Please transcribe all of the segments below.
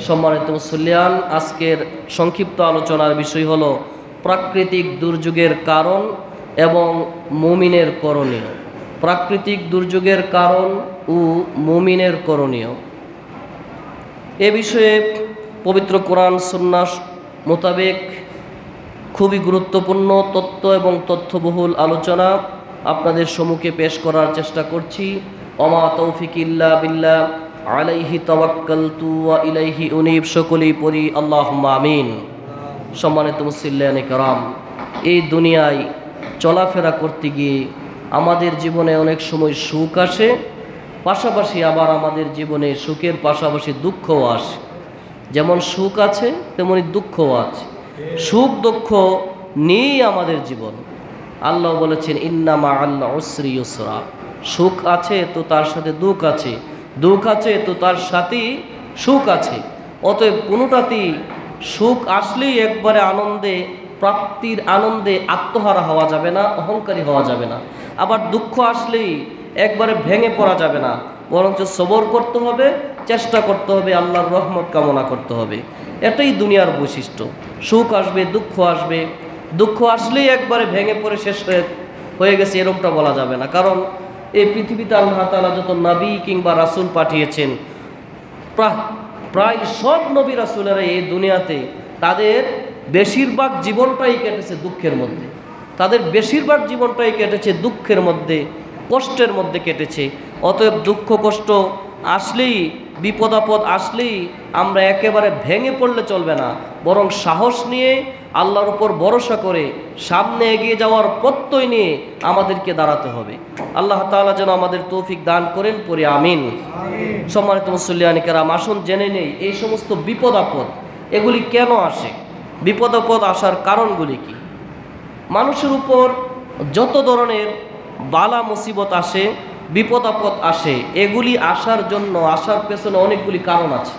সম্মানিত মুসল্লিয়ান, আজকের সংক্ষিপ্ত আলোচনার বিষয় হলো প্রাকৃতিক দুর্যোগের কারণ এবং মুমিনের করণীয়। প্রাকৃতিক দুর্যোগের কারণ ও মুমিনের করণীয় এ বিষয়ে পবিত্র কোরআন সুন্নাহ মোতাবেক খুবই গুরুত্বপূর্ণ তত্ত্ব এবং তথ্যবহুল আলোচনা আপনাদের সম্মুখে পেশ করার চেষ্টা করছি। ওমা তৌফিক ইল্লা বিল্লাহ, আলাইহি তাওয়াক্কালতু ওয়া ইলাইহি উনীব। সকলেই পড়ি আল্লাহুম্মা আমিন। সম্মানিত মুসল্লিয়ানে কেরাম, এই দুনিয়ায় চলাফেরা করতে গিয়ে আমাদের জীবনে অনেক সময় সুখ আসে, পাশাপাশি আবার আমাদের জীবনে সুখের পাশাপাশি দুঃখও আসে। যেমন সুখ আছে তেমনি দুঃখও আছে। সুখ দুঃখ নিয়েই আমাদের জীবন। আল্লাহ বলেছেন ইন্না মা'আল উসরি ইউসরা। সুখ আছে তো তার সাথে দুঃখ আছে, দুঃখ আছে তো তার সাথেই সুখ আছে। অতএব কোনোটাতেই সুখ আসলেই একবারে আনন্দে, প্রাপ্তির আনন্দে আত্মহারা হওয়া যাবে না, অহংকারী হওয়া যাবে না। আবার দুঃখ আসলেই একবারে ভেঙে পড়া যাবে না, বরঞ্চ সবর করতে হবে, চেষ্টা করতে হবে, আল্লাহর রহমত কামনা করতে হবে। এটাই দুনিয়ার বৈশিষ্ট্য। সুখ আসবে, দুঃখ আসবে। দুঃখ আসলেই একবারে ভেঙে পড়ে শেষ হয়ে গেছে এরকমটা বলা যাবে না। কারণ এই পৃথিবীতে আল্লাহ তাআলা যত নবী কিংবা রাসূল পাঠিয়েছেন, প্রায় সব নবী রাসূলেরা এই দুনিয়াতে তাদের বেশিরভাগ জীবনটাই কেটেছে দুঃখের মধ্যে। তাদের বেশিরভাগ জীবনটাই কেটেছে দুঃখের মধ্যে, কষ্টের মধ্যে কেটেছে। অতএব দুঃখ কষ্ট আসলেই, বিপদ আপদ আসলেই আমরা একেবারে ভেঙে পড়লে চলবে না, বরং সাহস নিয়ে আল্লাহর উপর ভরসা করে সামনে এগিয়ে যাওয়ার প্রত্যয় নিয়ে আমাদেরকে দাঁড়াতে হবে। আল্লাহ তাআলা যেন আমাদের তৌফিক দান করেন, পড়ি আমিন। সম্মানিত মুসল্লিয়ানে কেরাম, আসুন জেনে নেই এই সমস্ত বিপদ আপদ এগুলি কেন আসে, বিপদ আপদ আসার কারণগুলি কি। মানুষের উপর যত ধরনের বালা মুসিবত আসে, বিপদ আপদ আসে, এগুলি আসার জন্য, আসার পেছনে অনেকগুলি কারণ আছে।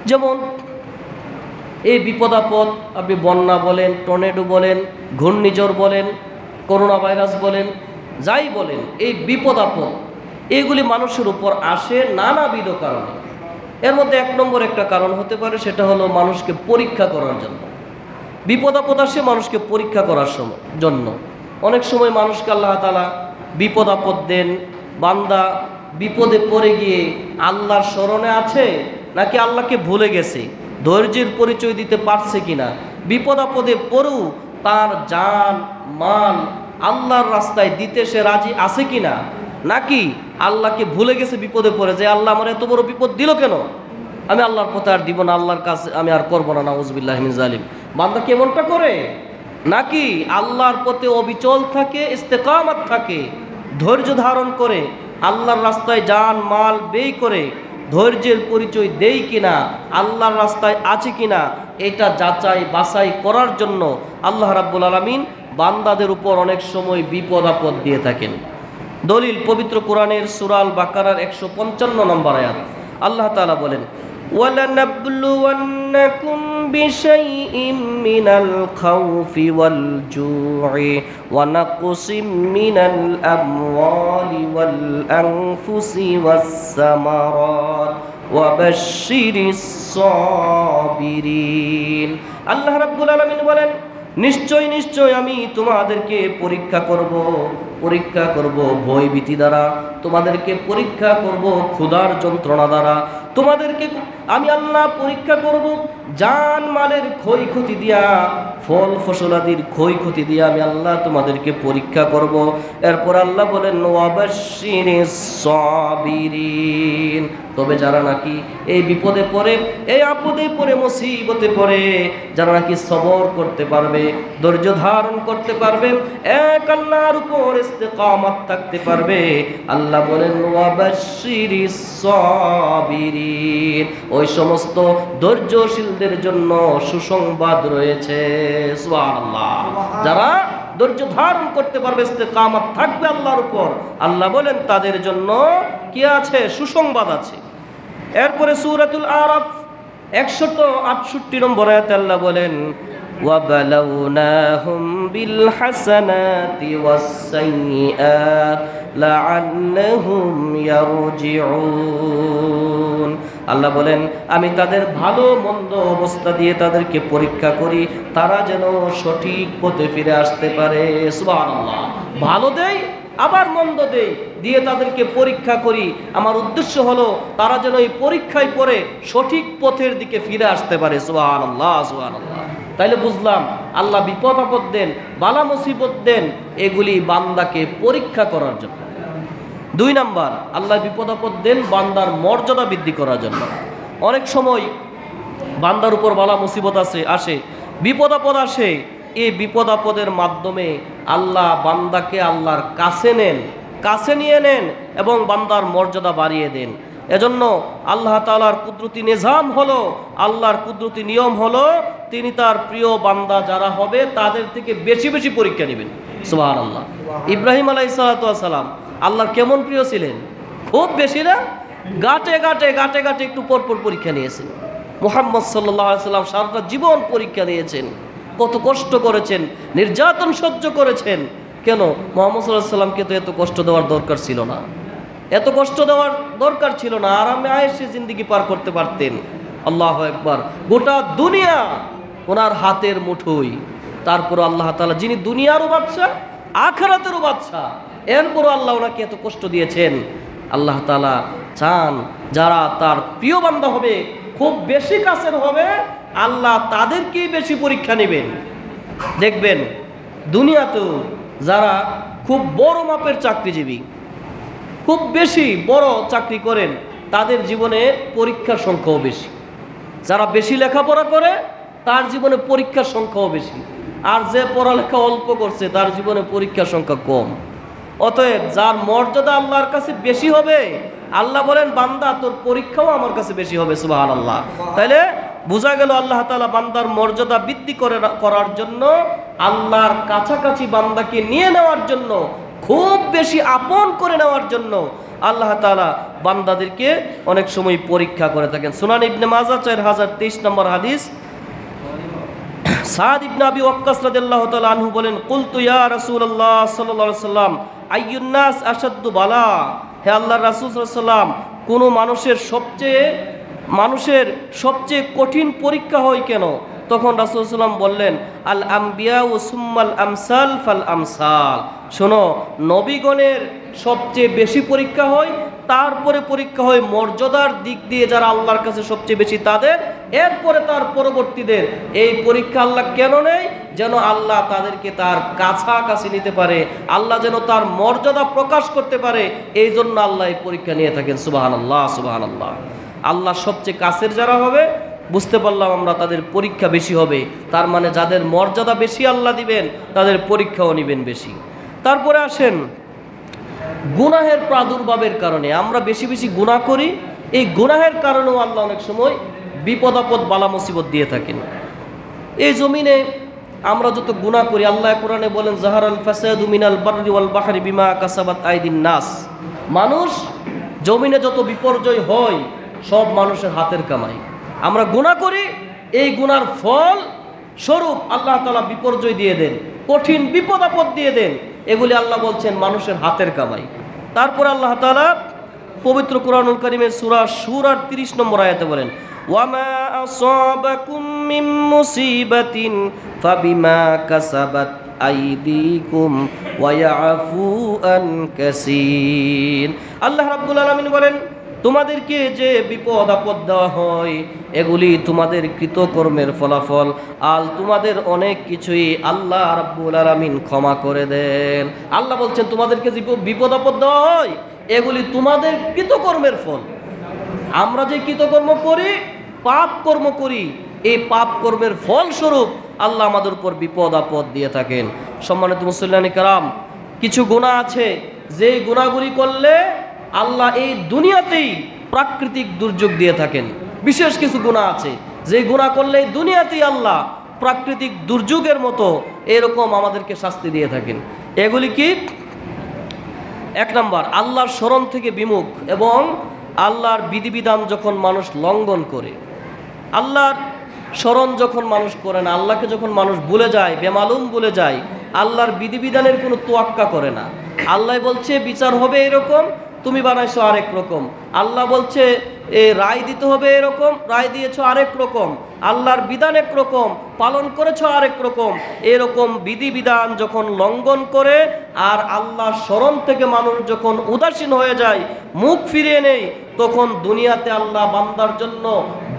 যেমন এই বিপদ আপদ আপনি বন্যা বলেন, টর্নেডো বলেন, ঘূর্ণিঝড় বলেন, করোনা ভাইরাস বলেন, যাই বলেন, এই বিপদ আপদ এগুলি মানুষের উপর আসে নানাবিধ কারণে। এর মধ্যে এক নম্বর একটা কারণ হতে পারে, সেটা হলো মানুষকে পরীক্ষা করার জন্য। বিপদ আপদ আসে মানুষকে পরীক্ষা করার জন্য। অনেক সময় মানুষকে আল্লাহ তাআলা বিপদ আপদ দেন, বান্দা বিপদে পড়ে গিয়ে আল্লাহর স্মরণে আছে নাকি আল্লাহকে ভুলে গেছে, ধৈর্যের পরিচয় দিতে পারছে কিনা, বিপদ আপদে পড়েও তার জান মাল আল্লাহর রাস্তায় দিতে সে রাজি আছে কিনা, নাকি আল্লাহকে ভুলে গেছে বিপদে পড়ে, যে আল্লাহ আমার এত বড় বিপদ দিল কেন, আমি আল্লাহর পথে আর দিব না, আল্লাহর কাছে আমি আর করবো না, নাউযুবিল্লাহি মিন জালিম। বান্দা কেমনটা করে? নাকি আল্লাহর পথে অবিচল থাকে, ইস্তেকামত থাকে, ধৈর্য ধারণ করে আল্লাহর রাস্তায় জান মাল ব্যয় করে ধৈর্যের পরিচয় দেই কিনা, আল্লাহর রাস্তায় আছে কিনা, এটা যাচাই বাছাই করার জন্য আল্লাহ রাব্বুল আলামিন বান্দাদের উপর অনেক সময় বিপদ আপদ দিয়ে থাকেন। দলিল পবিত্র কোরআনের সূরা আল বাকারার 155 নম্বর আয়াত। আল্লাহ তাআলা বলেন, وَلَنَبْلُوَنَّكُمْ بِشَيْءٍ مِّنَ الْخَوْفِ وَالْجُوعِ وَنَقْصٍ مِّنَ الْأَمْوَالِ وَالْأَنفُسِ وَالثَّمَرَاتِ وَبَشِّرِ الصَّابِرِينَ। আল্লাহ রাব্বুল আলামিন বলেন, নিশ্চয় নিশ্চয় আমি তোমাদেরকে পরীক্ষা করব ভয় ভীতি দ্বারা, তোমাদেরকে পরীক্ষা করব ক্ষুধার যন্ত্রণা দ্বারা, তোমাদেরকে আমি আল্লাহ পরীক্ষা করব জান মালের ক্ষয়ক্ষতি দিয়া, ফল ফসলাদির ক্ষয়ক্ষতি দিয়া আমি আল্লাহ তোমাদেরকে পরীক্ষা করব। এরপর আল্লাহ বলেন, ওয়াবাশশিরিস সাবিরিন। তবে যারা নাকি এই বিপদে পড়ে, এই আপদে পড়ে, মুসিবতে পড়ে, যারা নাকি সবর করতে পারবে, ধৈর্য ধারণ করতে পারবে, এক আল্লাহর উপর ইস্তেকামত থাকতে পারবে, আল্লাহ বলেন ওয়াবাশশিরিস সাবিরিন, ওই সমস্ত ধৈর্যশীলদের জন্য সুসংবাদ রয়েছে। সুবহানাল্লাহ। যারা ধৈর্য ধারণ করতে পারবে, ইস্তেকামত থাকবে আল্লাহর উপর, আল্লাহ বলেন তাদের জন্য কি আছে? সুসংবাদ আছে। এরপরে সূরাতুল আরাফ 168 নম্বর আয়াতে আল্লাহ বলেন, وَبَلَوْنَاهُمْ بِالْحَسَنَاتِ وَالسَّيِّئَاتِ لَعَلَّهُمْ يَرْجِعُونَ। আল্লাহ বলেন আমি তাদের ভালো মন্দ অবস্থা দিয়ে তাদেরকে পরীক্ষা করি, তারা যেন সঠিক পথে ফিরে আসতে পারে। সুবহানাল্লাহ। ভালো দেই আবার মন্দ দেই, দিয়ে তাদেরকে পরীক্ষা করি। আমার উদ্দেশ্য হলো তারা যেন এই পরীক্ষায় পড়ে সঠিক পথের দিকে ফিরে আসতে পারে। সুবহানাল্লাহ, সুবহানাল্লাহ। তাইলে বুঝলাম আল্লাহ বিপদ আপদ দেন, বালা মুসিবত দেন, এগুলি বান্দাকে পরীক্ষা করার জন্য। 2 নাম্বার, আল্লাহ বিপদ আপদ দেন বান্দার মর্যাদা বৃদ্ধি করার জন্য। অনেক সময় বান্দার উপর বালা মুসিবত আসে, বিপদ আপদ আসে, এই বিপদ আপদের মাধ্যমে আল্লাহ বান্দাকে আল্লাহর কাছে নিয়ে নেন এবং বান্দার মর্যাদা বাড়িয়ে দেন। এজন্য আল্লাহ তাআলার কুদরতি নিজাম হলো, আল্লাহর কুদরতি নিয়ম হলো, তিনি তার প্রিয় বান্দা যারা হবে তাদের থেকে বেশি বেশি পরীক্ষা নেবেন। সুবহানাল্লাহ। ইব্রাহিম আলাইহিস সালাম আল্লাহর কেমন প্রিয় ছিলেন? খুব বেশি না, গাটে গাটে একটু পরপর পরীক্ষা নিয়েছেন। মুহাম্মদ সাল্লাল্লাহু আলাইহি সাল্লাম সারাটা জীবন পরীক্ষা নিয়েছেন, কত কষ্ট করেছেন, নির্যাতন সহ্য করেছেন। কেন? মুহাম্মদ সাল্লাল্লাহু আলাইহি সাল্লামকে তো এত কষ্ট দেওয়ার দরকার ছিল না, এত কষ্ট দেওয়ার দরকার ছিল না, আরামে আয়েশে জিন্দেগি পার করতে পারতেন। আল্লাহু আকবার। গোটা দুনিয়া ওনার হাতের মুঠোয়। তারপর আল্লাহ তাআলা যিনি দুনিয়ারও বাদশা আখিরাতেরও বাদশা, এরপরও আল্লাহ ওনাকে এত কষ্ট দিয়েছেন। আল্লাহ তাআলা চান যারা তার প্রিয় বান্দা হবে, খুব বেশি কাছের হবে, আল্লাহ তাদেরকেই বেশি পরীক্ষা নেবেন। দেখবেন দুনিয়াতেও যারা খুব বড় মাপের চাকরিজীবী, খুব বেশি বড় চাকরি করেন, তাদের জীবনে পরীক্ষার সংখ্যাও বেশি। যারা বেশি লেখাপড়া করে তার জীবনে পরীক্ষার সংখ্যাও বেশি, আর যে পড়ালেখা অল্প করছে তার জীবনে পরীক্ষার সংখ্যা কম। অতএব যার মর্যাদা আল্লাহর কাছে বেশি হবে, আল্লাহ বলেন বান্দা তোর পরীক্ষাও আমার কাছে বেশি হবে। সুবহানাল্লাহ। তাইলে বোঝা গেল আল্লাহ তাআলা বান্দার মর্যাদা বৃদ্ধি করার জন্য, আল্লাহর কাছাকাছি বান্দাকে নিয়ে নেওয়ার জন্য, খুব বেশি আপন করে নেওয়ার জন্য আল্লাহ তাআলা বান্দাদেরকে অনেক সময় পরীক্ষা করে থাকেন। সুনান ইবনে মাজাহ 4023 নম্বর হাদিস, সাদ ইবনে আবি ওয়াক্কাস রাদিয়াল্লাহু তাআলা আনহু বলেন, কুলতু ইয়া রাসূলুল্লাহ সাল্লাল্লাহু আলাইহি সাল্লাম আইয়ুন নাস আশাদ্দু বালা। হে আল্লাহর রাসূল সাল্লাল্লাহু আলাইহি সাল্লাম, কোন মানুষের সবচেয়ে কঠিন পরীক্ষা হয় কেন? তখন রাসূল সাল্লাল্লাহু আলাইহি সাল্লাম বললেন, আল আম্বিয়া ও সুম্মাল আমসাল ফাল আমসাল। শোনো, নবীগণের সবচেয়ে বেশি পরীক্ষা হয়, তারপরে পরীক্ষা হয় মর্যাদার দিক দিয়ে যারা আল্লাহর কাছে সবচেয়ে বেশি তাদের, এরপরে তার পরবর্তীদের। এই পরীক্ষা আল্লাহ কেন নেয়? যেন আল্লাহ তাদেরকে তার কাছাকাছি নিতে পারে, আল্লাহ যেন তার মর্যাদা প্রকাশ করতে পারে, এই জন্য আল্লাহ এই পরীক্ষা নিয়ে থাকেন। সুবহানাল্লাহ, সুবহানাল্লাহ। আল্লাহ সবচেয়ে কাছের যারা হবে, বুঝতে পারলাম আমরা তাদের পরীক্ষা বেশি হবে, তার মানে যাদের মর্যাদা বেশি আল্লাহ দিবেন তাদের পরীক্ষাও নেবেন বেশি। তারপরে আসেন গুনাহের প্রাদুর্ভাবের কারণে আমরা বেশি বেশি গুনাহ করি, এই গুনাহের কারণেও আল্লাহ অনেক সময় বিপদ আপদ বালা মুসিবত দিয়ে থাকেন। এই জমিনে আমরা যত গুনাহ করি, আল্লাহ কোরআনে বলেন, জাহারাল ফাসাদু মিনাল বাররি ওয়াল বাহরি বিমা কাসাবাত আইদিন নাস। মানুষ জমিনে যত বিপর্যয় হয় সব মানুষের হাতের কামাই। আমরা গুনাহ করি, এই গুনার ফল স্বরূপ আল্লাহ তাআলা বিপর্যয় দিয়ে দেন, কঠিন বিপদ আপদ দিয়ে দেন। এগুলি আল্লাহ বলছেন মানুষের হাতের কামাই। তারপর আল্লাহ তাআলা পবিত্র কুরআনুল কারীমের সূরা শুরার 30 নম্বর আয়াতে বলেন, ওয়ামা আসাবাকুম মিন মুসিবাতিন ফাবিমা কাসাবাত আইদিকুম ওয়া ইয়াফু আন কাসীর। আল্লাহ রাব্বুল আলামিন বলেন, তোমাদেরকে যে বিপদ আপদ দেওয়া হয় এগুলি তোমাদের কৃতকর্মের ফলাফল, আর তোমাদের অনেক কিছুই আল্লাহ রাব্বুল আলামিন ক্ষমা করে দেন। আল্লাহ বলছেন তোমাদেরকে যে বিপদ আপদ দেওয়া হয় এগুলি তোমাদের কৃতকর্মের ফল। আমরা যে কৃতকর্ম করি, পাপ কর্ম করি, এই পাপ কর্মের ফলস্বরূপ আল্লাহ আমাদের উপর বিপদ আপদ দিয়ে থাকেন। সম্মানিত মুসল্লিয়ানে কেরাম, কিছু গুনাহ আছে যে গুনাহগুলি করলে আল্লাহ এই দুনিয়াতেই প্রাকৃতিক দুর্যোগ দিয়ে থাকেন। বিশেষ কিছু গুনাহ আছে যে গুনাহ করলে দুনিয়াতেই আল্লাহ প্রাকৃতিক দুর্যোগের মতো এরকম আমাদেরকে শাস্তি দিয়ে থাকেন। এগুলি কি? 1 নম্বর, আল্লাহর স্মরণ থেকে বিমুখ এবং আল্লাহর বিধিবিধান যখন মানুষ লঙ্ঘন করে, আল্লাহর স্মরণ যখন মানুষ করে না, আল্লাহকে যখন মানুষ ভুলে যায়, বেমালুম ভুলে যায়, আল্লাহর বিধিবিধানের কোনো তোয়াক্কা করে না। আল্লাহ বলছে বিচার হবে এরকম, তুমি বানাইছো আরেক রকম। আল্লাহ বলছে এ রায় দিতে হবে এরকম, রায় দিয়েছো আরেক রকম, আল্লাহর বিধান এক রকম, পালন করেছো আরেক রকম। এরকম বিধিবিধান যখন লঙ্ঘন করে আর আল্লাহর স্মরণ থেকে মানুষ যখন উদাসীন হয়ে যায়, মুখ ফিরিয়ে নেই, তখন দুনিয়াতে আল্লাহ বান্দার জন্য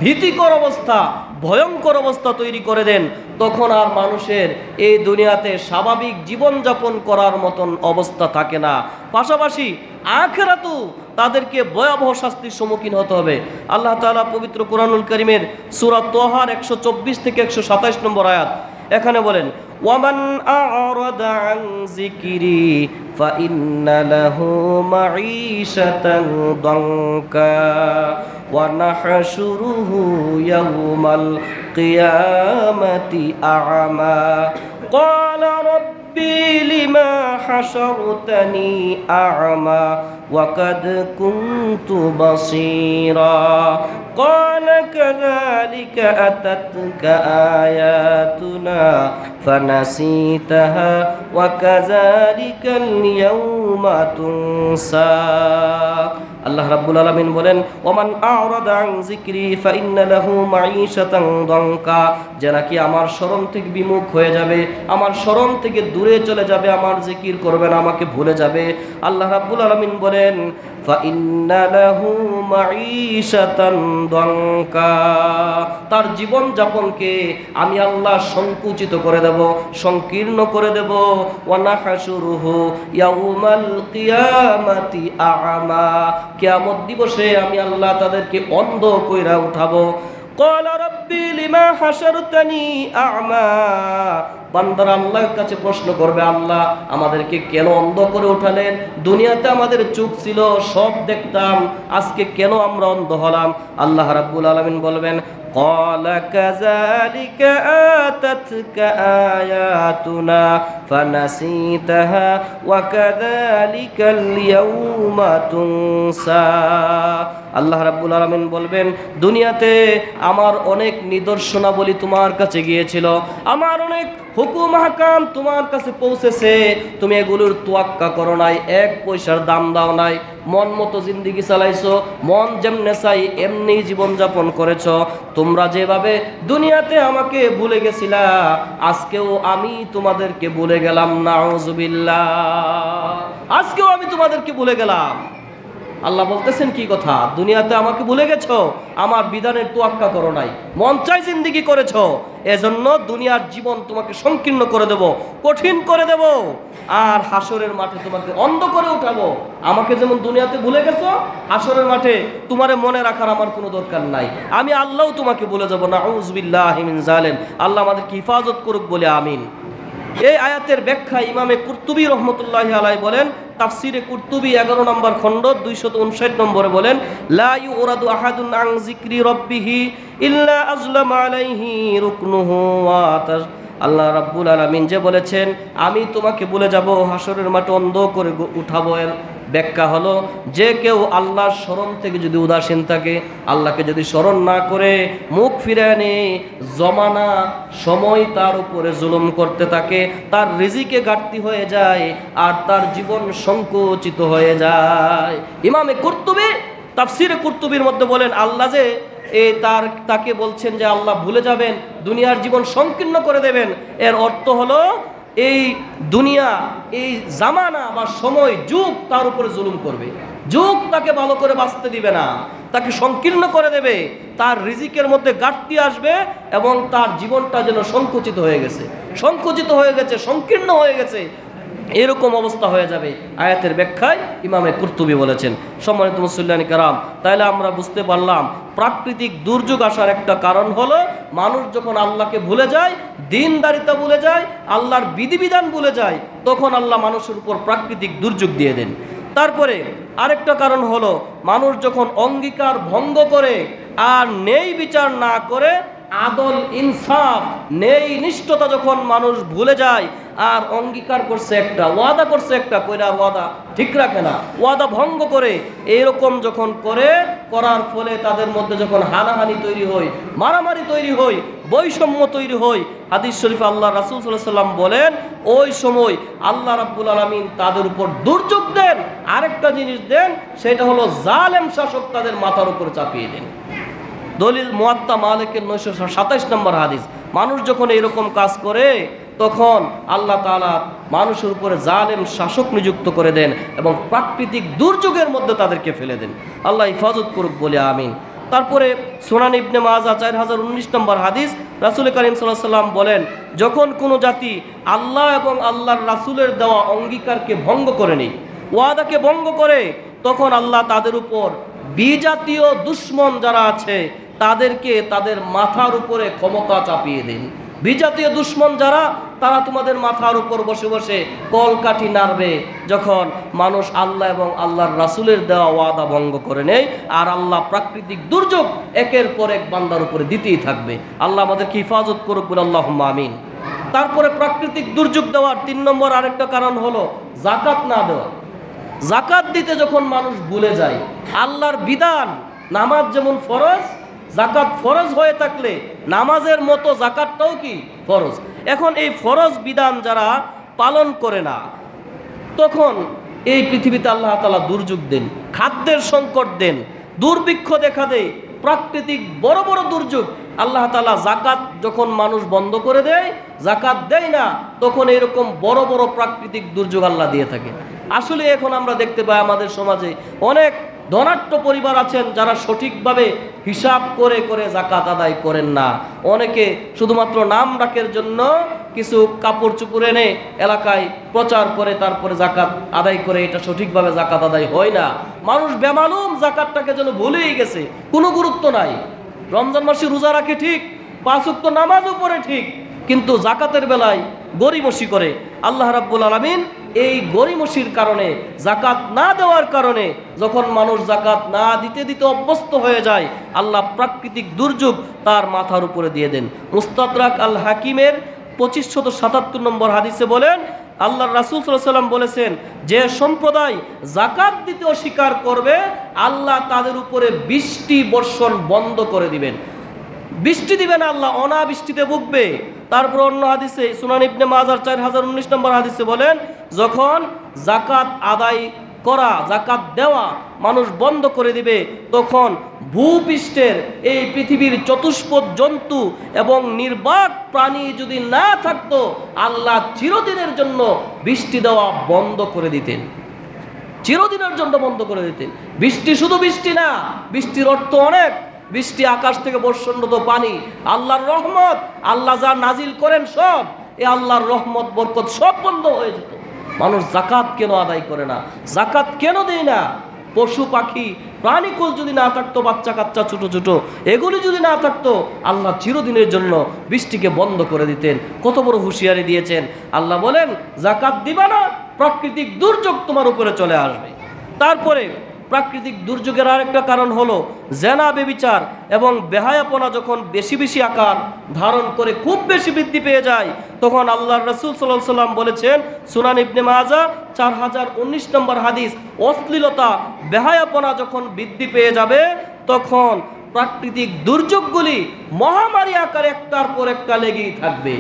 ভীতিকর অবস্থা, ভয়ঙ্কর অবস্থা তৈরি করে দেন। তখন আর মানুষের এই দুনিয়াতে স্বাভাবিক জীবনযাপন করার মতন অবস্থা থাকে না। পাশাপাশি আখিরাতেও তাদেরকে ভয়াবহ শাস্তির সম্মুখীন হতে হবে। আল্লাহ তাআলা পবিত্র কোরআনুল কারীমের সূরা তাহার 124 থেকে 127 নম্বর আয়াত এখানে বলেন, ওয়ামান আ'রাদা আন যিকরি ফাইন্না লাহু মাঈশাতান দানকা ওয়া নাহশুরুহু ইয়াওমাল কিয়ামাতি আ'মা ক্বালা রাব্বি লিমা হাশারতানি আ'মা ওয়া কাদ কুনতু বাসীরা ক্বালা কাযালিকা আতাতকা আয়াতুনা ফানাসিতাহা ওয়া কাযালিকাল ইয়াওমা তুনসা। আল্লাহ রাব্বুল আলামিন বলেন, ওমান আ'রাদা আন যিকরি ফাইন্না লাহু মাঈশাতান দানকা, যে নাকি আমার স্মরণ থেকে বিমুখ হয়ে যাবে, আমার স্মরণ থেকে দূরে চলে যাবে, আমার জিকির করবে না, আমাকে ভুলে যাবে। আল্লাহ রাব্বুল আলামিন বলেন, ফাইন্না লাহু মাঈশাতান দানকা, তার জীবন যাপনকে আমি আল্লাহ সংকুচিত করে দেব, সংকীর্ণ করে দেব। ওয়া নাহশুরুহু ইয়াউমাল কিয়ামাতি আ'মা, কিয়ামত দিবসে আমি আল্লাহ তাদেরকে অন্ধ কইরা উঠাবো। ক্বালা রাব্বি লিমা হাশারতানি আ'মা, বান্দারা আল্লাহর কাছে প্রশ্ন করবে, আল্লাহ আমাদেরকে কেন অন্ধ করে উঠালেন? দুনিয়াতে আমাদের চোখ ছিল, সব দেখতাম, আজকে কেন আমরা অন্ধ হলাম? আল্লাহ রাব্বুল আলামিন বলবেন, ক্বালা কাযালিকা আতাতকা আয়াতুনা ফানাসিতাহা ওয়া কাযালিকাল ইয়াউমা তুনসা। আল্লাহ রাব্বুল আলামিন বলবেন, দুনিয়াতে আমার অনেক নিদর্শনাবলী তোমার কাছে গিয়েছিল, আমার অনেক হুকুম হাকাম তোমার কাছে পৌঁছেছে, তুমি এগুলোর তোয়াক্কা করো নাই, এক পয়সার দাম দাও নাই, মন মতো জিন্দিগি চালাইছো, মন যেমনে চাই এমনি জীবনযাপন করেছো। তোমরা যেভাবে দুনিয়াতে আমাকে ভুলে গেছিলা, আজকেও আমি তোমাদেরকে ভুলে গেলাম। নাউজুবিল্লাহ, আজকেও আমি তোমাদেরকে ভুলে গেলাম। আল্লাহ বলতেছেন কি কথা? দুনিয়াতে আমাকে ভুলে গেছো, আমার বিধানের তোয়াক্কা করো নাই, মন চাই জিন্দিগি করেছো, এজন্য দুনিয়ার জীবন তোমাকে সংকীর্ণ করে দেব, কঠিন করে দেব, আর হাসরের মাঠে তোমাকে অন্ধ করে উঠাবো। আমাকে যেমন দুনিয়াতে ভুলে গেছো, হাসরের মাঠে তোমারে মনে রাখার আমার কোনো দরকার নাই, আমি আল্লাহও তোমাকে ভুলে যাবো। নাউজুবিল্লাহি মিন জালিম। আল্লাহ আমাদেরকে হিফাজত করুক বলে আমিন। এই আয়াতের ব্যাখ্যা ইমামে কুরতুবী রহমতুল্লাহি আলাইহি বলেন, তাফসিরে কুরতুবী 11 নম্বর খণ্ড 259 নম্বরে বলেন, লা ইউরাদু আহাদুন আন যিকরি রাব্বিহি ইল্লা আজলামা আলাইহি রুকনুহু ওয়া তাজ। আল্লাহ রাব্বুল আলামিন যে বলেছেন আমি তোমাকে বলে যাব, হাসরের মাঠে অন্ধ করে উঠাবো, এর ব্যাখ্যা হলো যে কেউ আল্লাহর স্মরণ থেকে যদি উদাসীন থাকে, আল্লাহকে যদি স্মরণ না করে মুখ ফিরে আনে, জমানা সময় তার উপরে জুলুম করতে থাকে, তার রিজিকে ঘাটতি হয়ে যায় আর তার জীবন সংকুচিত হয়ে যায়। ইমামে কুরতুবী তাফসিরে কুরতুবীর মধ্যে বলেন, আল্লাহ যে তাকে বলছেন যে আল্লাহ ভুলে যাবেন, দুনিয়ার জীবন সংকীর্ণ করে দেবেন, এর অর্থ হলো এই দুনিয়া, এই জামানা বা সময়, যুগ তার উপরে জুলুম করবে, যুগ তাকে ভালো করে বাঁচতে দিবে না, তাকে সংকীর্ণ করে দেবে, তার রিজিকের মধ্যে ঘাটতি আসবে এবং তার জীবনটা যেন সংকুচিত হয়ে গেছে, সংকীর্ণ হয়ে গেছে, এরকম অবস্থা হয়ে যাবে। আয়াতের ব্যাখ্যায় ইমামে কুরতুবী বলেছেন। সম্মানিত মুসল্লিয়ান কেরাম, তাইলে আমরা বুঝতে পারলাম প্রাকৃতিক দুর্যোগ আসার একটা কারণ হলো মানুষ যখন আল্লাহকে ভুলে যায়, দিনদারিতা ভুলে যায়, আল্লাহর বিধিবিধান ভুলে যায়, তখন আল্লাহ মানুষের উপর প্রাকৃতিক দুর্যোগ দিয়ে দেন। তারপরে আরেকটা কারণ হলো মানুষ যখন অঙ্গীকার ভঙ্গ করে আর ন্যায় বিচার না করে, আদল ইনসাফ নেই নিষ্ঠতা যখন মানুষ ভুলে যায় আর অঙ্গীকার করছে একটা, ওয়াদা করছে একটা, কইরা ওয়াদা ঠিক রাখে না, ওয়াদা ভঙ্গ করে, এরকম যখন করার ফলে তাদের মধ্যে যখন হানাহানি তৈরি হয়, মারামারি তৈরি হয়, বৈষম্য তৈরি হয়, হাদিস শরীফে আল্লাহ রাসূল সাল্লাল্লাহু আলাইহি ওয়াসাল্লাম বলেন ওই সময় আল্লাহ রাব্বুল আলামিন তাদের উপর দুর্যোগ দেন, আরেকটা জিনিস দেন, সেটা হলো জালেম শাসক তাদের মাথার উপর চাপিয়ে দেন। দলিল মুয়াত্তা মালিকের 927 নম্বর হাদিস। মানুষ যখন এরকম কাজ করে তখন আল্লাহ তাআলা মানুষের উপরে জালেম শাসক নিযুক্ত করে দেন এবং প্রাকৃতিক দুর্যোগের মধ্যে তাদেরকে ফেলে দেন। আল্লাহ হিফাজত করুক বলে আমিন। তারপরে সুনান ইবনে মাজাহ 4019 নম্বর হাদিস, রাসূল করিম সাল্লাল্লাহু আলাইহি ওয়াসাল্লাম বলেন যখন কোনো জাতি আল্লাহ এবং আল্লাহর রাসূলের দেওয়া অঙ্গীকারকে ভঙ্গ করে নেয়, ওয়াদাকে ভঙ্গ করে, তখন আল্লাহ তাদের উপর বিজাতীয় দুশমন যারা আছে তাদেরকে তাদের মাথার উপরে ক্ষমতা চাপিয়ে দেন। বিজাতীয় দুশমন যারা, তারা তোমাদের মাথার উপর বসে বসে কলকাঠি নাড়বে যখন মানুষ আল্লাহ এবং আল্লাহর রাসূলের দেওয়া ওয়াদা ভঙ্গ করে নেয়, আর আল্লাহ প্রাকৃতিক দুর্যোগ একের পর এক বান্দার উপরে দিতেই থাকবে। আল্লাহ আমাদেরকে হিফাজত করুক বলে আল্লাহুম্মা আমিন। তারপরে প্রাকৃতিক দুর্যোগ দেওয়ার 3 নম্বর আরেকটা কারণ হলো যাকাত না দেওয়া। যাকাত দিতে যখন মানুষ ভুলে যায়, আল্লাহর বিধান, নামাজ যেমন ফরজ, যাকাত ফরজ হয়ে থাকলে নামাজের মতো যাকাতটাও কি ফরজ। এখন এই ফরজ বিধান যারা পালন করে না, তখন এই পৃথিবীতে আল্লাহ তাআলা দুর্যোগ দেন, খাদ্যের সংকট দেন, দুর্ভিক্ষ দেখা দেয়, প্রাকৃতিক বড় বড় দুর্যোগ। আল্লাহ তাআলা যাকাত যখন মানুষ বন্ধ করে দেয়, যাকাত দেয় না, তখন এরকম বড় বড় প্রাকৃতিক দুর্যোগ আল্লাহ দিয়ে থাকে। আসলে এখন আমরা দেখতে পাই আমাদের সমাজে অনেক ধনাঢ্য পরিবার আছেন যারা সঠিকভাবে হিসাব করে করে যাকাত আদায় করেন না। অনেকে শুধুমাত্র নাম ডাকের জন্য কিছু কাপড় চুপড় এনে এলাকায় প্রচার করে তারপরে যাকাত আদায় করে, এটা সঠিকভাবে যাকাত আদায় হয় না। মানুষ বেমালুম যাকাতটাকে যেন ভুলেই গেছে, কোনো গুরুত্ব নাই। রমজান মাসে রোজা রাখে ঠিক, 5 ওয়াক্ত নামাজও পড়ে ঠিক, কিন্তু যাকাতের বেলায় গরিমসি করে। আল্লাহ রাব্বুল আলামিন এই গরিমসির কারণে, যাকাত না দেওয়ার কারণে, যখন মানুষ যাকাত না দিতে দিতে অভ্যস্ত হয়ে যায়, আল্লাহ প্রাকৃতিক দুর্যোগ তার মাথার উপরে দিয়ে দেন। মুস্তাদরাক আল হাকিমের 2577 নম্বর হাদিসে বলেন আল্লাহর রাসূল সাল্লাল্লাহু আলাইহি ওয়াসাল্লাম বলেছেন, যে সম্প্রদায় যাকাত দিতে অস্বীকার করবে আল্লাহ তাদের উপরে বৃষ্টি বর্ষণ বন্ধ করে দিবেন। বৃষ্টি দিবেন আল্লাহ, অনাবৃষ্টিতে ভুগবে। তারপর অন্য হাদিসে সুনান ইবনে মাজাহ 4019 নম্বর হাদিসে বলেন, যখন যাকাত আদায় করা, যাকাত দেওয়া মানুষ বন্ধ করে দিবে, তখন ভূপৃষ্ঠের এই পৃথিবীর চতুষ্পদ জন্তু এবং নির্বাক প্রাণী যদি না থাকতো, আল্লাহ চিরদিনের জন্য বৃষ্টি দেওয়া বন্ধ করে দিতেন, চিরদিনের জন্য বন্ধ করে দিতেন। বৃষ্টি শুধু বৃষ্টি না, বৃষ্টির অর্থ অনেক। বৃষ্টি আকাশ থেকে বর্ষণরত পানি, আল্লাহর রহমত, আল্লাহ যা নাজিল করেন সব, এই আল্লাহর রহমত বরকত সব বন্ধ হয়ে যেত। মানুষ যাকাত কেন আদায় করে না, যাকাত কেন দেয় না? পশু পাখি প্রাণীকুল যদি না থাকতো, বাচ্চা কাচ্চা ছোট ছোট এগুলি যদি না থাকতো, আল্লাহ চিরদিনের জন্য বৃষ্টিকে বন্ধ করে দিতেন। কত বড় হুঁশিয়ারি দিয়েছেন। আল্লাহ বলেন যাকাত দিবা না, প্রাকৃতিক দুর্যোগ তোমার উপরে চলে আসবে। তারপরে প্রাকৃতিক দুর্যোগের আরেকটা কারণ হলো জেনা, ব্যভিচার এবং বেহায়াপনা যখন বেশি বেশি আকার ধারণ করে, খুব বেশি বৃদ্ধি পেয়ে যায়, তখন আল্লাহর রাসূল সাল্লাল্লাহু আলাইহি ওয়াসাল্লাম বলেছেন, সুনান ইবনে মাজাহ 4019 নম্বর হাদিস, অশ্লীলতা, বেহায়াপনা যখন বৃদ্ধি পেয়ে যাবে, তখন প্রাকৃতিক দুর্যোগগুলি মহামারী আকারে একটার পর একটা লেগেই থাকবে।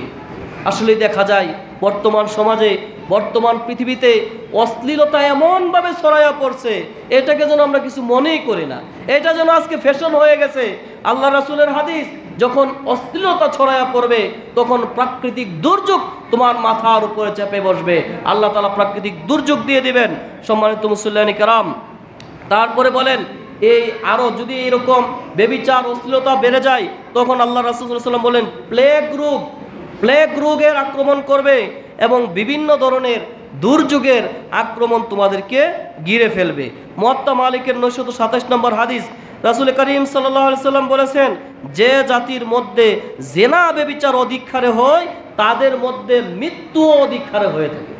আসলে দেখা যায় বর্তমান সমাজে, বর্তমান পৃথিবীতে অশ্লীলতা এমনভাবে ছড়াইয়া পড়ছে, এটাকে যেন আমরা কিছু মনেই করি না। এটা যেন আজকে ফ্যাশন হয়ে গেছে। আল্লাহ রাসূলের হাদিস, যখন অশ্লীলতা ছড়াইয়া পড়বে, তখন প্রাকৃতিক দুর্যোগ তোমার মাথার উপরে চেপে বসবে। আল্লাহ তাআলা প্রাকৃতিক দুর্যোগ দিয়ে দিবেন। সম্মানিত মুসল্লিয়ানি কেরাম, তারপরে বলেন এই আরো যদি এরকম ব্যভিচার, অশ্লীলতা বেড়ে যায়, তখন আল্লাহ রাসূল সাল্লাল্লাহু আলাইহি ওয়াসাল্লাম বলেন প্লেগ রোগের আক্রমণ করবে এবং বিভিন্ন ধরনের দুর্যোগের আক্রমণ তোমাদেরকে ঘিরে ফেলবে। মুয়াত্তা মালিকের 927 নম্বর হাদিস, রাসূল করিম সাল্লাল্লাহু আলাইহি ওয়াসাল্লাম বলেছেন, যে জাতির মধ্যে জেনা ব্যভিচার অধিক হারে হয়, তাদের মধ্যে মৃত্যু অধিক হারে হয়ে থাকে,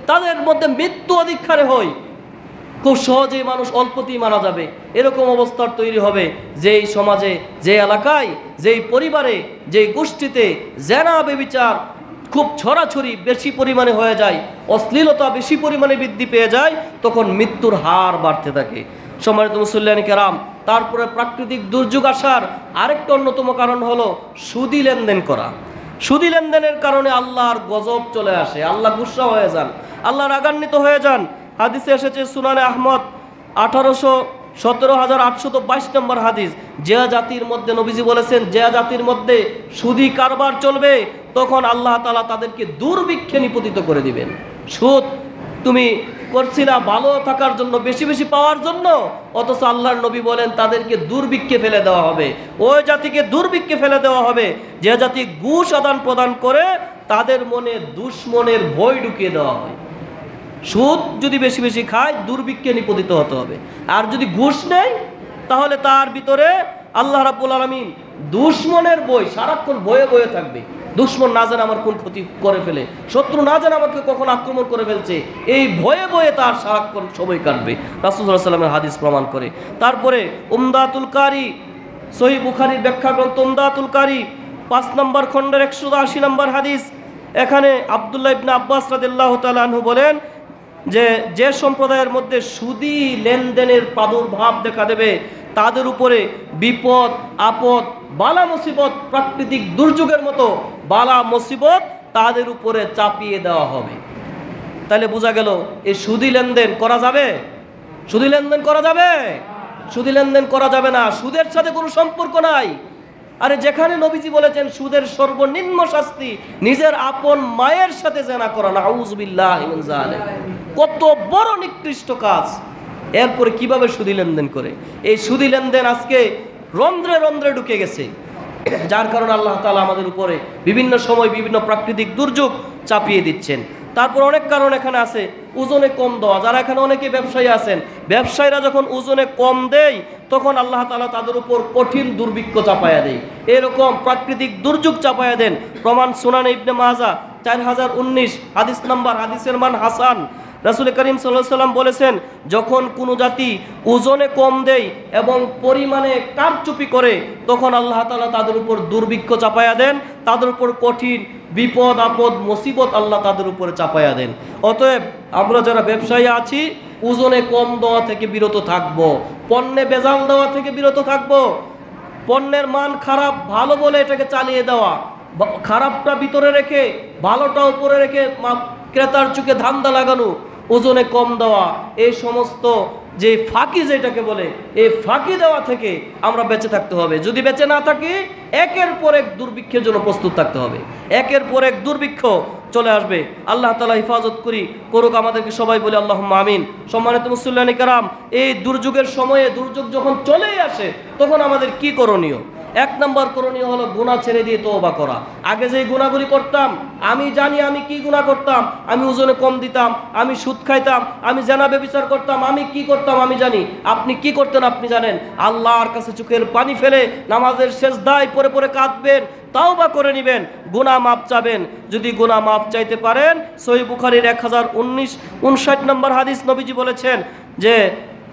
তাদের মধ্যে মৃত্যু অধিক হারে হয়। খুব সহজেই মানুষ অল্পতেই মারা যাবে। এরকম অবস্থার তৈরি হবে যেই সমাজে, যে এলাকায়, যেই পরিবারে, যেই গোষ্ঠীতে জেনা ব্যভিচার খুব ছড়াছড়ি বেশি পরিমাণে হয়ে যায়, অশ্লীলতা বেশি পরিমাণে বৃদ্ধি পেয়ে যায়, তখন মৃত্যুর হার বাড়তে থাকে। সম্মানিত মুসল্লিয়ান কেরাম, তারপরে প্রাকৃতিক দুর্যোগ আসার আরেকটা অন্যতম কারণ হলো সুদি লেনদেন করা। সুদি লেনদেনের কারণে আল্লাহর গজব চলে আসে, আল্লাহ গুসা হয়ে যান, আল্লাহ রাগান্বিত হয়ে যান। হাদিসে এসেছে সুনানে আহমদ 17,822 নম্বর হাদিস, যে জাতির মধ্যে নবীজি বলেছেন যে জাতির মধ্যে সুদি কারবার চলবে তখন আল্লাহ তাআলা তাদেরকে দুর্ভিক্ষে নিপতিত করে দিবেন। সুদ তুমি করছিলা ভালো থাকার জন্য, বেশি বেশি পাওয়ার জন্য, অথচ আল্লাহর নবী বলেন তাদেরকে দুর্ভিক্ষে ফেলে দেওয়া হবে। ওই জাতিকে দুর্ভিক্ষে ফেলে দেওয়া হবে যে জাতি ঘুষ আদান প্রদান করে, তাদের মনে দুশ্মনের ভয় ঢুকিয়ে দেওয়া হয়। সুদ যদি বেশি বেশি খায় দুর্ভিক্ষে নিপতিত হতে হবে, আর যদি ঘুষ নেয় তাহলে তার ভিতরে আল্লাহ রাব্বুল আলামিন দুশ্মনের বই, সারাক্ষণ বয়ে বয়ে থাকবে। দুশ্মন না জানে আমার কোন ক্ষতি করে ফেলে, শত্রু না জানে আমাকে কখন আক্রমণ করে ফেলছে, এই ভয়ে ভয়ে তার সারাক্ষণ সময় কাটবে। রাসূলুল্লাহ সাল্লাল্লাহু আলাইহি ওয়াসাল্লামের হাদিস প্রমাণ করে। তারপরে উমদাতুল কারি, সহিহ বুখারীর ব্যাখ্যা গ্রন্থ উমদাতুল কারি 5 নম্বর খণ্ডের 180 নম্বর হাদিস। এখানে আব্দুল্লাহ ইবনে আব্বাস রাদিয়াল্লাহু তাআলা আনহু বলেন যে সম্প্রদায়ের মধ্যে সুদি লেনদেনের প্রাদুর্ভাব দেখা দেবে তাদের উপরে বিপদ আপদ, বালা মুসিবত, প্রাকৃতিক দুর্যোগের মতো বালা মুসিবত তাদের উপরে চাপিয়ে দেওয়া হবে। তাহলে বোঝা গেল এই সুদি লেনদেন করা যাবে? সুদি লেনদেন করা যাবে? সুদি লেনদেন করা যাবে না, সুদের সাথে কোনো সম্পর্ক নাই। আরে যেখানে নবীজি বলেছেন সুদের সর্বনিম্ন শাস্তি নিজের আপন মায়ের সাথে জেনা করা, নাউযুবিল্লাহি মিন যালিক, কত বড় নিকৃষ্ট কাজ। এরপরে কিভাবে সুদি লেনদেন করে? এই সুদি লেনদেন আজকে রন্ধ্রে রন্ধ্রে ঢুকে গেছে, যার কারণে আল্লাহ তাআলা আমাদের উপরে বিভিন্ন সময় বিভিন্ন প্রাকৃতিক দুর্যোগ চাপিয়ে দিচ্ছেন। তারপর অনেক কারণ এখানে আছে, ওজনে কম দেওয়া। যারা এখানে অনেকে ব্যবসায়ী আছেন, ব্যবসায়ীরা যখন ওজনে কম দেয় তখন আল্লাহ তাআলা তাদের উপর কঠিন দুর্ভিক্ষ চাপায়া দেয়, এরকম প্রাকৃতিক দুর্যোগ চাপায়া দেন। প্রমাণ সুনানে ইবনে মাজাহ 4019 হাদিস নাম্বার, হাদিসের মান হাসান। রাসূল করিম সাল্লাল্লাহু আলাইহি ওয়াসাল্লাম বলেছেন, যখন কোনো জাতি ওজনে কম দেয় এবং পরিমাণে কারচুপি করে তখন আল্লাহ তাআলা তাদের উপর দুর্ভিক্ষ চাপায়া দেন, তাদের উপর কঠিন বিপদ আপদ মুসিবত আল্লাহ তাদের উপরে চাপায়া দেন। অতএব আমরা যারা ব্যবসায়ী আছি ওজনে কম দেওয়া থেকে বিরত থাকব, পণ্যে ভেজাল দেওয়া থেকে বিরত থাকব, পণ্যের মান খারাপ ভালো বলে এটাকে চালিয়ে দেওয়া, খারাপটা ভিতরে রেখে ভালোটা উপরে রেখে ক্রেতার চোখে ধান্দা লাগানো, ওজনে কম দেওয়া, এই সমস্ত যে ফাঁকি যেটাকে বলে, এই ফাঁকি দেওয়া থেকে আমরা বেঁচে থাকতে হবে। যদি বেঁচে না থাকি একের পর এক দুর্ভিক্ষের জন্য প্রস্তুত থাকতে হবে, একের পর এক দুর্ভিক্ষ চলে আসবে। আল্লাহ তাআলা হেফাজত করুক আমাদেরকে সবাই বলে আল্লাহুম্মা আমিন। সম্মানিত মুসল্লিয়ান কিরাম, এই দুর্যোগের সময়ে, দুর্যোগ যখন চলেই আসে তখন আমাদের কি করণীয়? 1 নম্বর করণীয় হলো গুনাহ ছেড়ে দিয়ে তওবা করা। আগে যে গুনাহগুলি করতাম, আমি জানি আমি কি গুনাহ করতাম, আমি ওজনে কম দিতাম, আমি সুদ খাইতাম, আমি জেনা ব্যভিচার করতাম, আমি কি করতাম আমি জানি। আপনি কি করতেন আপনি জানেন। আল্লাহর কাছে চোখের পানি ফেলে নামাজের সেজদায় পড়ে পড়ে কাঁদবেন, তাওবা করে নেবেন, গুনাহ মাফ চাবেন। যদি গুনাহ মাফ চাইতে পারেন, সহিহ বুখারীর 1059 নম্বর হাদিস, নবীজি বলেছেন যে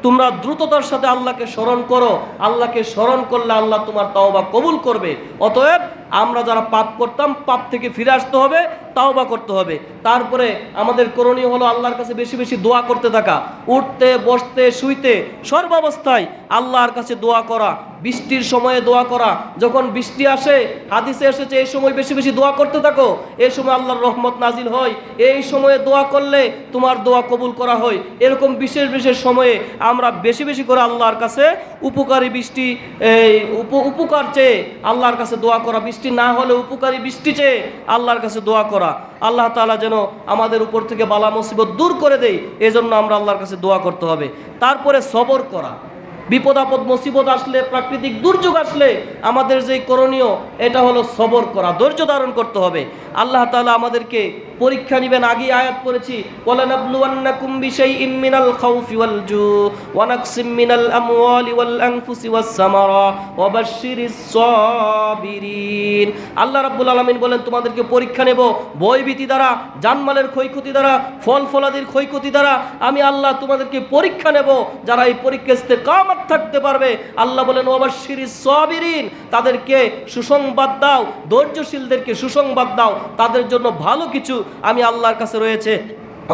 তোমরা দ্রুততার সাথে আল্লাহকে স্মরণ করো, আল্লাহকে স্মরণ করলে আল্লাহ তোমার তাওবা কবুল করবে। অতএব আমরা যারা পাপ করতাম পাপ থেকে ফিরে আসতে হবে, তাওবা করতে হবে। তারপরে আমাদের করণীয় হলো আল্লাহর কাছে বেশি বেশি দোয়া করতে থাকা, উঠতে বসতে শুইতে সর্বাবস্থায় আল্লাহর কাছে দোয়া করা। বৃষ্টির সময়ে দোয়া করা, যখন বৃষ্টি আসে হাদিসে এসেছে এই সময় বেশি বেশি দোয়া করতে থাকো, এই সময় আল্লাহর রহমত নাজিল হয়, এই সময়ে দোয়া করলে তোমার দোয়া কবুল করা হয়। এরকম বিশেষ বিশেষ সময়ে আমরা বেশি বেশি করে আল্লাহর কাছে উপকারী বৃষ্টি, উপকার চেয়ে আল্লাহর কাছে দোয়া করা, বৃষ্টি না হলে উপকারী বৃষ্টি চেয়ে আল্লাহর কাছে দোয়া করা। আল্লাহ তাআলা যেন আমাদের উপর থেকে বালা মুসিবত দূর করে দেয়, এজন্য আমরা আল্লাহর কাছে দোয়া করতে হবে। তারপরে সবর করা, বিপদ আপদ মুসিবত আসলে, প্রাকৃতিক দুর্যোগ আসলে আমাদের যে করণীয় এটা হলো সবর করা, ধৈর্য ধারণ করতে হবে। আল্লাহ তাআলা আমাদেরকে পরীক্ষা নেবেন। আগে আয়াত পড়েছি, ওয়ালানাবলুওয়ান্নাকুম বিশাইইম মিনাল খাউফি ওয়াল জু ওয়া নাকসিম মিনাল আমওয়ালি ওয়াল আনফুসি ওয়াস সামারা ওয়া বাশশিরিস সাবিরিন। আল্লাহ রাব্বুল আলামিন বলেন, তোমাদেরকে পরীক্ষা নেব ভয়ভীতি দ্বারা, জানমালের ক্ষয়ক্ষতি দ্বারা, ফল ফলাদির ক্ষয়ক্ষতি দ্বারা। আমি আল্লাহ তোমাদেরকে পরীক্ষা নেব, যারা এই পরীক্ষায় ইস্তেকামত থাকতে পারবে। আল্লাহ বলেন ওয়া বাশশিরিস সাবিরিন, তাদেরকে সুসংবাদ দাও, ধৈর্যশীলদেরকে সুসংবাদ দাও, তাদের জন্য ভালো কিছু আমি আল্লাহর কাছে রয়েছে।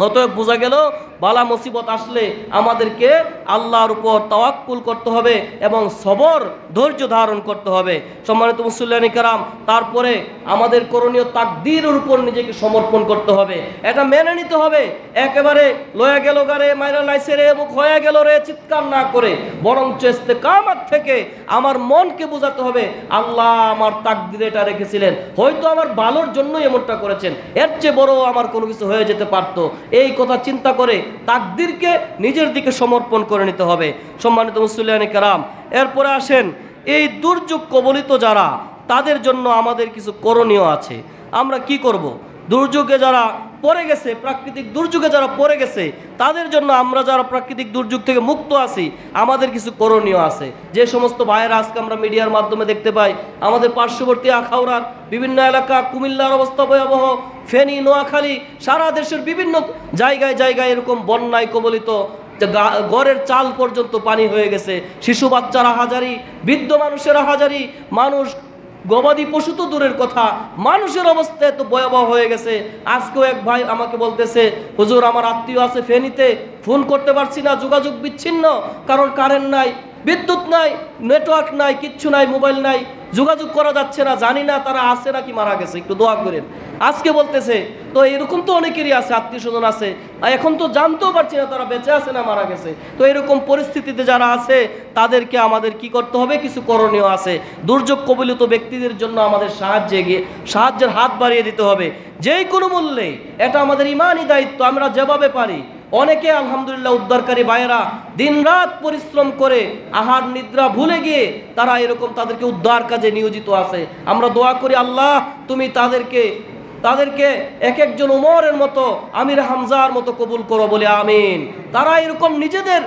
অতএব বোঝা গেল বালা মুসিবত আসলে আমাদেরকে আল্লাহর উপর তাওয়াক্কুল করতে হবে এবং সবর ধৈর্য ধারণ করতে হবে। সম্মানিত মুসল্লিয়ানি কেরাম, তারপরে আমাদের করণীয় তাকদীরের উপর নিজেকে সমর্পণ করতে হবে, এটা মেনে নিতে হবে। একেবারে লয়া গেল গারে, মাইরা লাইছে রে, মুখ হয়ে গেল রে চিৎকার না করে, বরঞ্চ ইস্তেকামত থেকে আমার মনকে বোঝাতে হবে আল্লাহ আমার তাকদীরে এটা রেখেছিলেন, হয়তো আমার ভালোর জন্যই এমনটা করেছেন, এর চেয়ে বড় আমার কোনো কিছু হয়ে যেতে পারতো। এই কথা চিন্তা করে তাকদীরকে নিজের দিকে সমর্পণ করে নিতে হবে। সম্মানিত মুসল্লিয়ানি কেরাম, এরপরে আসেন এই দুর্যোগ কবলিত যারা, তাদের জন্য আমাদের কিছু করণীয় আছে। আমরা কি করব? দুর্যোগে যারা পড়ে গেছে, প্রাকৃতিক দুর্যোগে যারা পড়ে গেছে, তাদের জন্য আমরা যারা প্রাকৃতিক দুর্যোগ থেকে মুক্ত আছি, আমাদের কিছু করণীয় আছে। যে সমস্ত ভাইয়েরা আজকে আমরা মিডিয়ার মাধ্যমে দেখতে পাই, আমাদের পার্শ্ববর্তী আখাউড়ার বিভিন্ন এলাকা, কুমিল্লার অবস্থা ভয়াবহ, ফেনী, নোয়াখালী, সারা দেশের বিভিন্ন জায়গায় জায়গায় এরকম বন্যায় কবলিত, ঘরের চাল পর্যন্ত পানি হয়ে গেছে, শিশু বাচ্চারা হাজারি, বৃদ্ধ মানুষেরা হাজারি, মানুষ গবাদি পশু তো দূরের কথা, মানুষের অবস্থা এত ভয়াবহ হয়ে গেছে। আজকেও এক ভাই আমাকে বলতেছে, হুজুর আমার আত্মীয় আছে ফেনীতে, ফোন করতে পারছি না, যোগাযোগ বিচ্ছিন্ন, কারণ কারেন্ট নাই, বিদ্যুৎ নাই, নেটওয়ার্ক নাই, কিচ্ছু নাই, মোবাইল নাই, যোগাযোগ করা যাচ্ছে না, জানি না তারা আছে নাকি মারা গেছে, একটু দোয়া করেন। আজকে বলতেছে, তো এরকম তো অনেকেরই আছে, আত্মীয় স্বজন আছে, এখন তো জানতেও পারছি না তারা বেঁচে আছে না মারা গেছে। তো এরকম পরিস্থিতিতে যারা আছে তাদেরকে আমাদের কি করতে হবে? কিছু করণীয় আছে। দুর্যোগ কবলিত ব্যক্তিদের জন্য আমাদের সাহায্যের হাত বাড়িয়ে দিতে হবে যেই কোনো মূল্যে। এটা আমাদের ইমানি দায়িত্ব। আমরা যেভাবে পারি, অনেকে আলহামদুলিল্লাহ উদ্ধারকারী ভাইয়েরা দিনরাত পরিশ্রম করে আহার নিদ্রা ভুলে গিয়ে তারা এরকম তাদেরকে উদ্ধার কাজে নিয়োজিত আছে। আমরা দোয়া করি আল্লাহ তুমি তাদেরকে এক একজন ওমরের মতো, আমির হামজার মতো কবুল করো বলে আমিন। তারা এরকম নিজেদের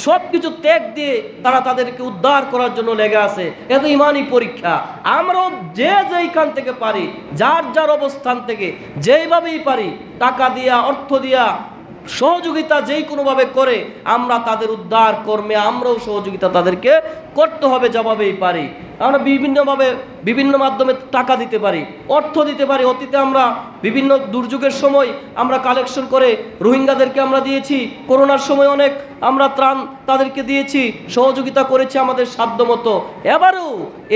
সব কিছু ত্যাগ দিয়ে তারা তাদেরকে উদ্ধার করার জন্য লেগে আছে। এত ইমানি পরীক্ষা। আমরাও যে যেইখান থেকে পারি, যার যার অবস্থান থেকে যেইভাবেই পারি, টাকা দিয়া, অর্থ দিয়া, সহযোগিতা যেই কোনোভাবে করে আমরা তাদের উদ্ধার কর্মে আমরাও সহযোগিতা তাদেরকে করতে হবে যেভাবেই পারি। আমরা বিভিন্ন মাধ্যমে টাকা দিতে পারি, অর্থ দিতে পারি। অতীতে আমরা বিভিন্ন দুর্যোগের সময় আমরা কালেকশন করে রোহিঙ্গাদেরকে আমরা দিয়েছি, করোনার সময় অনেক আমরা ত্রাণ তাদেরকে দিয়েছি, সহযোগিতা করেছি আমাদের সাধ্যমতো। এবারেও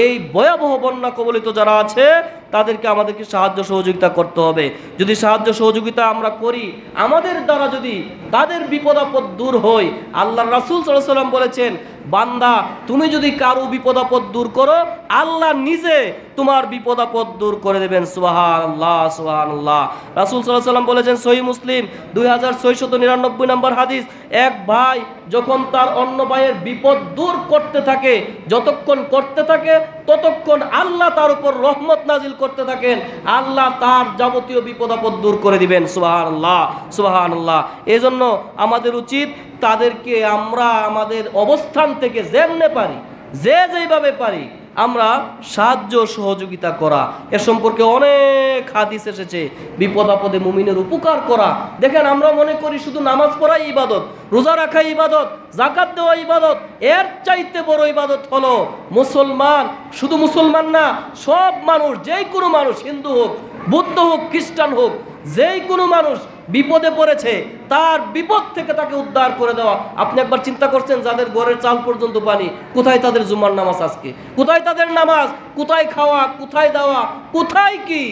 এই ভয়াবহ বন্যা কবলিত যারা আছে তাদেরকে আমাদেরকে সাহায্য সহযোগিতা করতে হবে। যদি সাহায্য সহযোগিতা আমরা করি, আমাদের দ্বারা যদি তাদের বিপদ আপদ দূর হয়, আল্লাহর রাসূল সাল্লাল্লাহু আলাইহি ওয়াসাল্লাম বলেছেন, বান্দা তুমি যদি কারো বিপদ আপদ দূর করো, আল্লাহ নিজে তোমার বিপদ আপদ দূর করে দেবেন। সুবহানাল্লাহ, সুবহানাল্লাহ। রাসূল সাল্লাল্লাহু আলাইহি ওয়াসাল্লাম বলেছেন, সহিহ মুসলিম 2699 নম্বর হাদিস, এক ভাই যখন তার অন্য ভাইয়ের বিপদ দূর করতে থাকে, যতক্ষণ করতে থাকে ততক্ষণ আল্লাহ তার উপর রহমত নাজিল করতে থাকেন, আল্লাহ তার যাবতীয় বিপদ আপদ দূর করে দিবেন। সুবহানাল্লাহ, সুবহানাল্লাহ। এজন্য আমাদের উচিত তাদেরকে আমরা আমাদের অবস্থান থেকে যেমনে পারি, যেইভাবে পারি আমরা সাহায্য সহযোগিতা করা। এ সম্পর্কে অনেক হাদিস এসেছে। বিপদ আপদে মুমিনের উপকার করা। দেখেন, আমরা মনে করি শুধু নামাজ পড়াই ইবাদত, রোজা রাখা ইবাদত, যাকাত দেওয়া ইবাদত। এর চাইতে বড় ইবাদত হলো মুসলমান, শুধু মুসলমান না, সব মানুষ, যেই কোনো মানুষ, হিন্দু হোক, বৌদ্ধ হোক, খ্রিস্টান হোক, যেই কোনো মানুষ বিপদে পড়েছে তার বিপদ থেকে তাকে উদ্ধার করে দেওয়া। আপনি একবার চিন্তা করছেন, যাদের ঘরের চাল পর্যন্ত পানি, কোথায় তাদের জুমার নামাজ আজকে? কোথায় তাদের নামাজ? কোথায় খাওয়া? কোথায় দাওয়া? কোথায় কি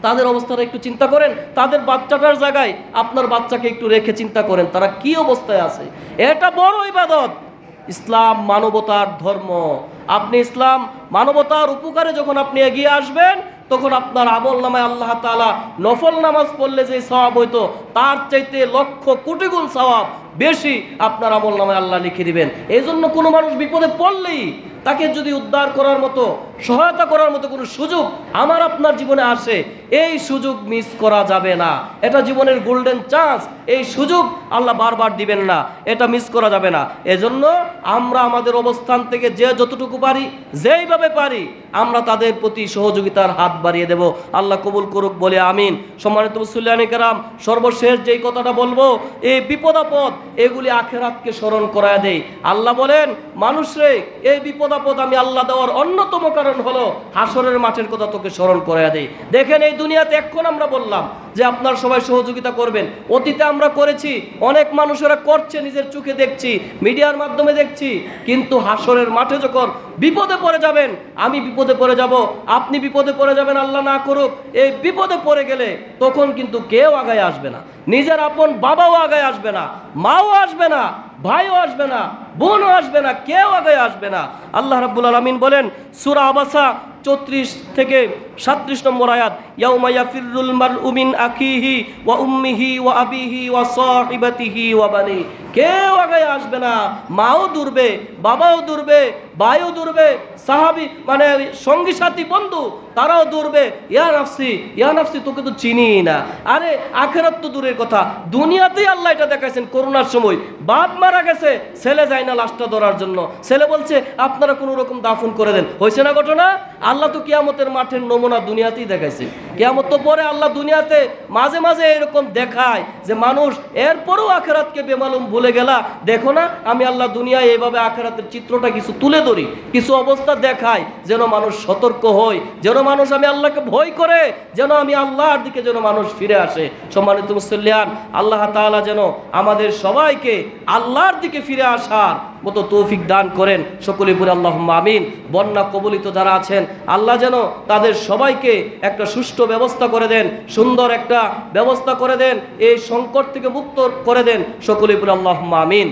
তাদের অবস্থাটা একটু চিন্তা করেন। তাদের বাচ্চাটার জায়গায় আপনার বাচ্চাকে একটু রেখে চিন্তা করেন তারা কি অবস্থায় আছে। এটা বড় ইবাদত। ইসলাম মানবতার ধর্ম। আপনি ইসলাম মানবতার উপকারে যখন আপনি এগিয়ে আসবেন, তখন আপনার আমল নামায় আল্লাহ তাআলা নফল নামাজ পড়লে যে সওয়াব হইতো তার চাইতে লক্ষ কোটি গুণ সওয়াব বেশি আপনার আমল নামায় আল্লাহ লিখে দিবেন। এই জন্য কোনো মানুষ বিপদে পড়লেই তাকে যদি উদ্ধার করার মতো, সহায়তা করার মতো কোনো সুযোগ আমার আপনার জীবনে আসে, এই সুযোগ মিস করা যাবে না। এটা জীবনের গোল্ডেন চান্স, এই সুযোগ আল্লাহ বারবার দিবেন না, এটা মিস করা যাবে না। এজন্য আমরা আমাদের অবস্থান থেকে যে যতটুকু পারি, যেইভাবে পারি, আমরা তাদের প্রতি সহযোগিতার হাত বাড়িয়ে দেব। আল্লাহ কবুল করুক বলে আমিন। সম্মানিত মুসল্লিয়ানে কেরাম, সর্বশেষ যেই কথাটা বলবো, এই বিপদ আপদ এগুলি আখিরাতকে স্মরণ করায় দেয়। আল্লাহ বলেন, মানুষরে এই বিপদ আপদ আমি আল্লাহ দেওয়ার অন্যতম কারণ হলো হাসরের মাঠের কথা তোকে স্মরণ করায় দেয়। দেখেন এই দুনিয়াতে এখন আমরা বললাম যে আপনার সবাই সহযোগিতা করবেন, অতীতে আমরা করেছি, অনেক মানুষেরা করছে, নিজের চোখে দেখছি, মিডিয়ার মাধ্যমে দেখছি, কিন্তু হাসরের মাঠে যখন বিপদে পড়ে যাবেন, আমি বিপদে পড়ে যাব, আপনি বিপদে পড়ে যাবেন, আল্লাহ না করুক, এই বিপদে পড়ে গেলে তখন কিন্তু কেউ আগায় আসবে না, নিজের আপন বাবাও আগায় আসবে না, মাও আসবে না, ভাইও আসবে না, বোনও আসবে না, কেউ আগে আসবে না। আল্লাহ রাব্বুল আলামিন বলেন সূরা আবাসা 34 থেকে 37 নম্বর আয়াত, ইয়াউমা ইয়াফিরুল মারউ মিন আখিহি ওয়া উম্মিহি ওয়া আবিহি ওয়া সাহিবাতিহি ওয়া বানি। কেউ আগে আসবে না, মাও দূরবে, বাবাও দূরবে, ভাইও দূরবে, সাহাবী মানে সঙ্গী সাথী বন্ধু তারাও দূরবে। ইয়া নাফসি তোকে তো চিনি না। আরে আখিরাত তো দূরের কথা, দুনিয়াতেই আল্লাহ এটা দেখাইছেন। করোনার সময় বাপ মারা গেছে, ছেলে যায় না লাশটা ধরার জন্য, ছেলে বলছে আপনারা কোনো রকম দাফন করে দেন। হয়েছে না ঘটনা? আল্লাহ তো কিয়ামতের মাঠের নমুনা দুনিয়াতেই দেখাইছে। কিয়ামত তো পরে আল্লাহ দুনিয়াতে মাঝে মাঝে এরকম দেখায় যে মানুষ এরপরও আখিরাতকে বেমালুম ভুলে গেলা। দেখো না, আমি আল্লাহ দুনিয়ায় এইভাবে আখিরাতের চিত্রটা কিছু তুলে ধরি, কিছু অবস্থা দেখায়, যেন মানুষ সতর্ক হয়, যেন মানুষ আমি আল্লাহকে ভয় করে, যেন আমি আল্লাহর দিকে যেন মানুষ ফিরে আসে। সম্মানিত মুসল্লিয়ান, আল্লাহ তাআলা যেন আমাদের সবাইকে আল্লাহর দিকে ফিরে আসার মতো তৌফিক দান করেন। সকলে বলে আল্লাহুম্মা আমিন। বন্যা কবলিত যারা আছেন, আল্লাহ যেন তাদের সবাইকে একটা সুষ্ঠু ব্যবস্থা করে দেন, সুন্দর একটা ব্যবস্থা করে দেন, এই সংকট থেকে মুক্ত করে দেন। সকলে বলে আল্লাহুম্মা আমিন।